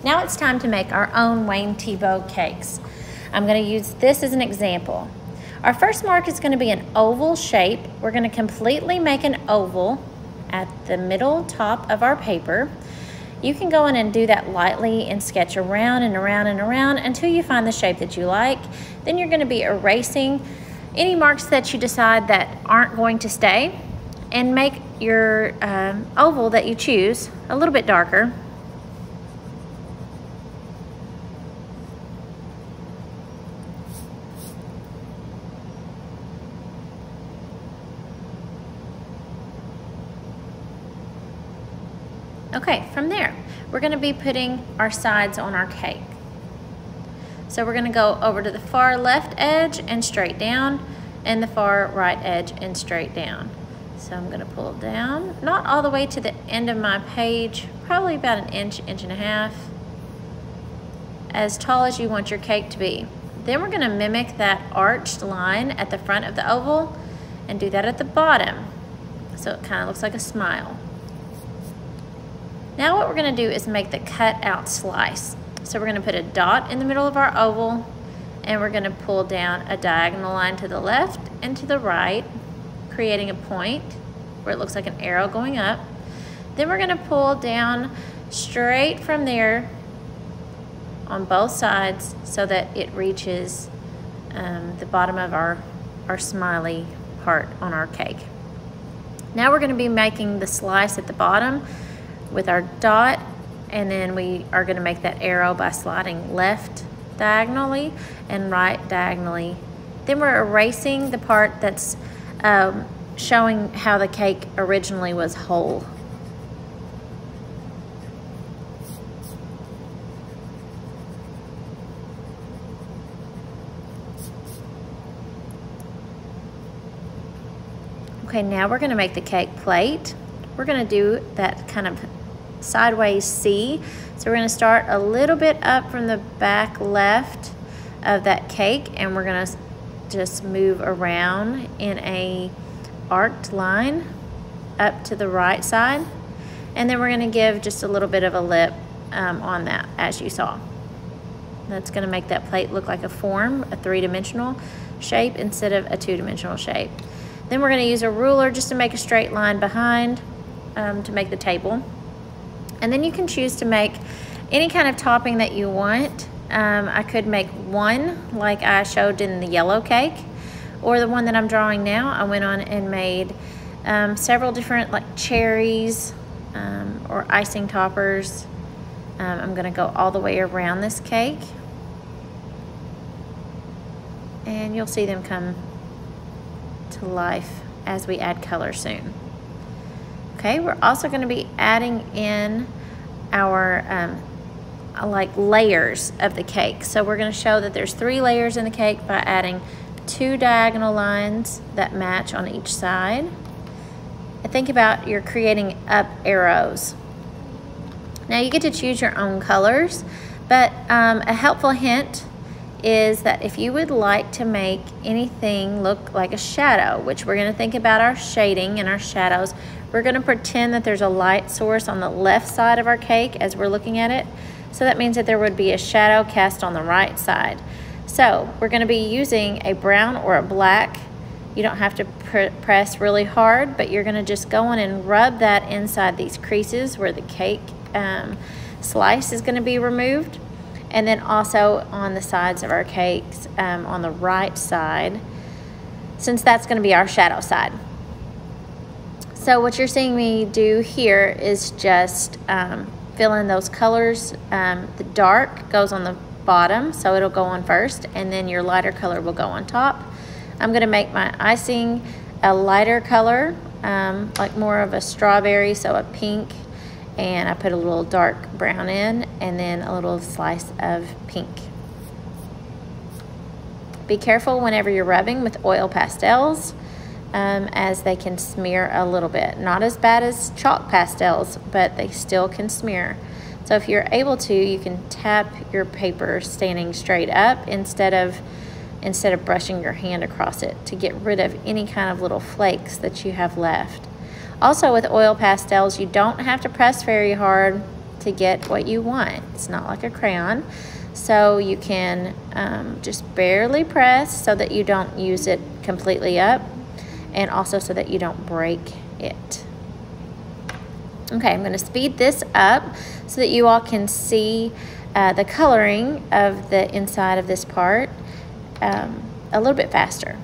Now it's time to make our own Wayne Thiebaud cakes. I'm going to use this as an example. Our first mark is going to be an oval shape. We're going to completely make an oval at the middle top of our paper. You can go in and do that lightly and sketch around and around and around until you find the shape that you like. Then you're going to be erasing any marks that you decide that aren't going to stay, and make your oval that you choose a little bit darker. Okay, from there, we're going to be putting our sides on our cake. So we're going to go over to the far left edge and straight down, and the far right edge and straight down. So I'm going to pull down, not all the way to the end of my page, probably about an inch, inch and a half, as tall as you want your cake to be. Then we're going to mimic that arched line at the front of the oval and do that at the bottom, so it kind of looks like a smile. Now what we're going to do is make the cut out slice. So we're going to put a dot in the middle of our oval, and we're going to pull down a diagonal line to the left and to the right, creating a point where it looks like an arrow going up. Then we're going to pull down straight from there on both sides so that it reaches the bottom of our smiley part on our cake. Now we're going to be making the slice at the bottom with our dot, and then we are going to make that arrow by sliding left diagonally and right diagonally. Then we're erasing the part that's showing how the cake originally was whole. Okay, now we're going to make the cake plate. We're going to do that kind of sideways C. So we're going to start a little bit up from the back left of that cake, and we're going to just move around in a arced line up to the right side, and then we're going to give just a little bit of a lip on that, as you saw. That's going to make that plate look like a form, a three-dimensional shape instead of a two-dimensional shape. Then we're going to use a ruler just to make a straight line behind to make the table. And then you can choose to make any kind of topping that you want. I could make one like I showed in the yellow cake, or the one that I'm drawing now. I went on and made several different like cherries or icing toppers. I'm going to go all the way around this cake, and you'll see them come to life as we add color soon. Okay, we're also going to be adding in our like layers of the cake. So we're going to show that there's 3 layers in the cake by adding 2 diagonal lines that match on each side. And think about you're creating up arrows. Now you get to choose your own colors, but a helpful hint is that if you would like to make anything look like a shadow, which we're going to think about our shading and our shadows, we're going to pretend that there's a light source on the left side of our cake as we're looking at it. So that means that there would be a shadow cast on the right side. So we're going to be using a brown or a black. You don't have to press really hard, but you're going to just go in and rub that inside these creases where the cake slice is going to be removed. And then also on the sides of our cakes on the right side, since that's going to be our shadow side. So what you're seeing me do here is just fill in those colors. The dark goes on the bottom, so it'll go on first, and then your lighter color will go on top. I'm going to make my icing a lighter color, like more of a strawberry, so a pink, and I put a little dark brown in, and then a little slice of pink. Be careful whenever you're rubbing with oil pastels, as they can smear a little bit. Not as bad as chalk pastels, but they still can smear. So if you're able to, you can tap your paper standing straight up instead of brushing your hand across it to get rid of any kind of little flakes that you have left. Also with oil pastels, you don't have to press very hard to get what you want. It's not like a crayon. So you can just barely press so that you don't use it completely up, and also so that you don't break it. Okay, I'm going to speed this up so that you all can see the coloring of the inside of this part a little bit faster.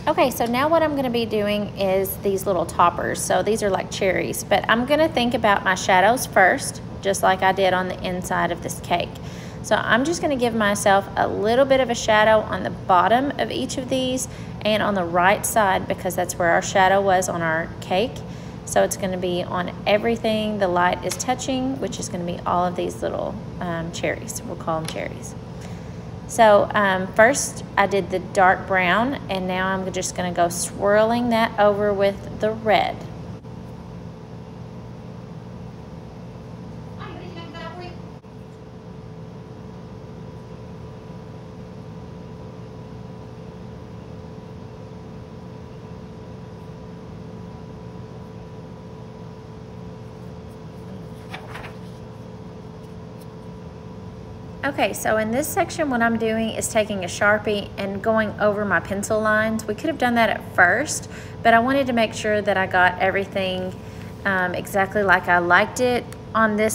Okay, so now what I'm going to be doing is these little toppers. So these are like cherries, but I'm going to think about my shadows first, just like I did on the inside of this cake. So I'm just going to give myself a little bit of a shadow on the bottom of each of these and on the right side, because that's where our shadow was on our cake. So it's going to be on everything the light is touching, which is going to be all of these little cherries. We'll call them cherries. So first I did the dark brown, and now I'm just going to go swirling that over with the red. Okay, so in this section what I'm doing is taking a Sharpie and going over my pencil lines. We could have done that at first, but I wanted to make sure that I got everything exactly like I liked it on the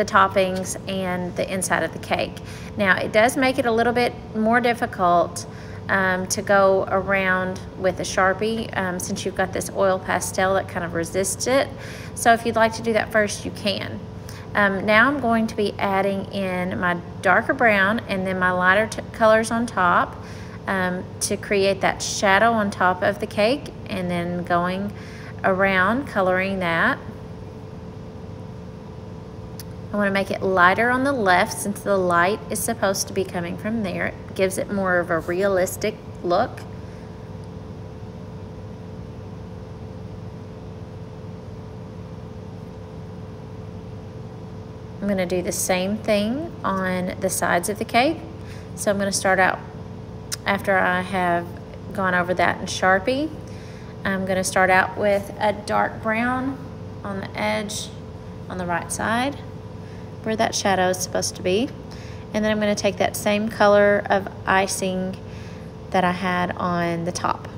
toppings and the inside of the cake. Now it does make it a little bit more difficult to go around with a Sharpie since you've got this oil pastel that kind of resists it. So if you'd like to do that first, you can. Now I'm going to be adding in my darker brown and then my lighter colors on top to create that shadow on top of the cake, and then going around coloring that. I want to make it lighter on the left since the light is supposed to be coming from there. It gives it more of a realistic look. I'm going to do the same thing on the sides of the cake. So I'm going to start out, after I have gone over that in Sharpie, I'm going to start out with a dark brown on the edge on the right side where that shadow is supposed to be. And then I'm going to take that same color of icing that I had on the top.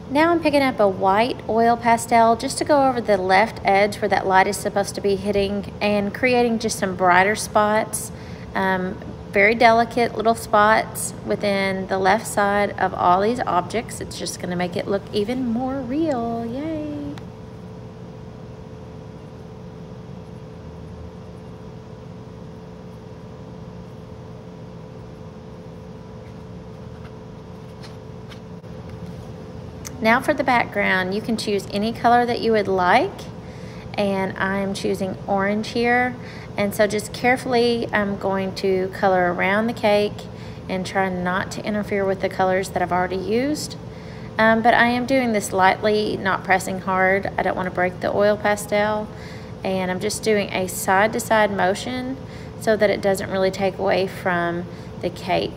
Now I'm picking up a white oil pastel just to go over the left edge where that light is supposed to be hitting, and creating just some brighter spots very delicate little spots within the left side of all these objects. It's just gonna make it look even more real, yay. Now for the background, you can choose any color that you would like, and I'm choosing orange here. And so just carefully, I'm going to color around the cake and try not to interfere with the colors that I've already used. But I am doing this lightly, not pressing hard. I don't want to break the oil pastel. And I'm just doing a side-to-side motion so that it doesn't really take away from the cake.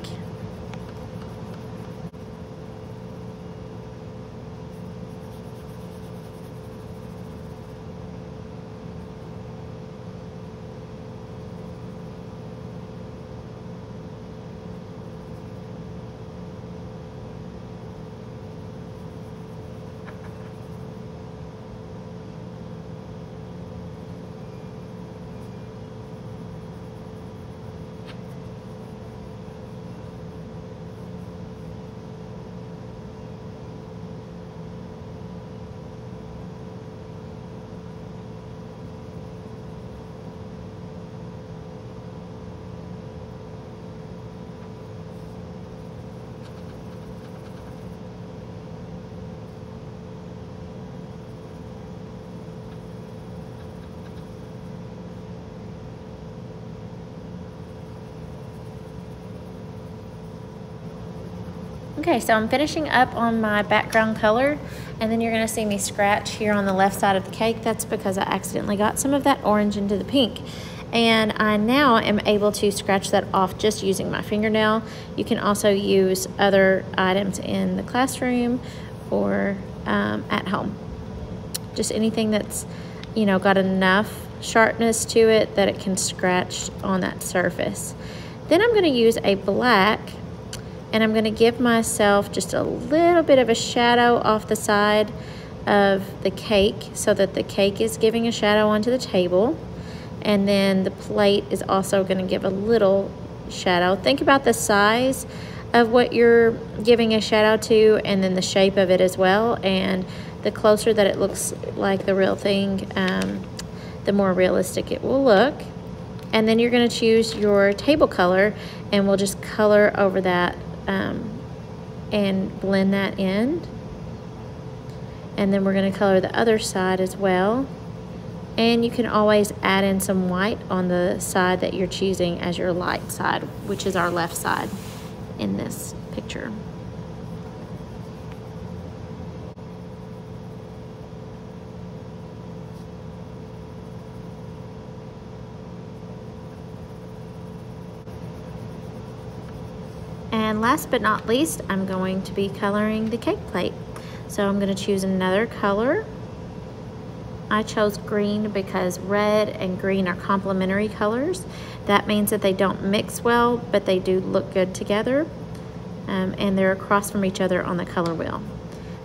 Okay, so I'm finishing up on my background color, and then you're gonna see me scratch here on the left side of the cake. That's because I accidentally got some of that orange into the pink. And I now am able to scratch that off just using my fingernail. You can also use other items in the classroom or at home. Just anything that's, you know, got enough sharpness to it that it can scratch on that surface. Then I'm gonna use a black, and I'm gonna give myself just a little bit of a shadow off the side of the cake so that the cake is giving a shadow onto the table. And then the plate is also gonna give a little shadow. Think about the size of what you're giving a shadow to, and then the shape of it as well. And the closer that it looks like the real thing, the more realistic it will look. And then you're gonna choose your table color, and we'll just color over that and blend that in. And then we're going to color the other side as well. And you can always add in some white on the side that you're choosing as your light side, which is our left side in this picture. And last but not least, I'm going to be coloring the cake plate. So I'm going to choose another color. I chose green because red and green are complementary colors. That means that they don't mix well, but they do look good together. And they're across from each other on the color wheel.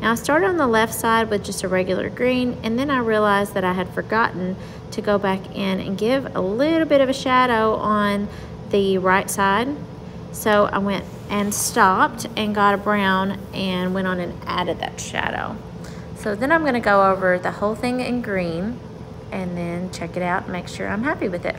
Now I started on the left side with just a regular green, and then I realized that I had forgotten to go back in and give a little bit of a shadow on the right side. So I went and stopped and got a brown and went on and added that shadow. So then I'm gonna go over the whole thing in green and then check it out and make sure I'm happy with it.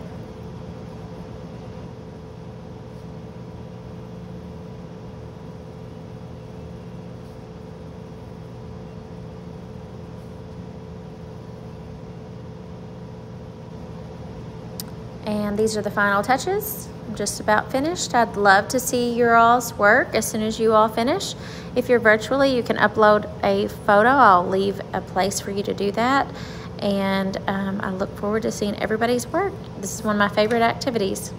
And these are the final touches. I'm just about finished. I'd love to see your all's work as soon as you all finish. If you're virtually, you can upload a photo. I'll leave a place for you to do that. And I look forward to seeing everybody's work. This is one of my favorite activities.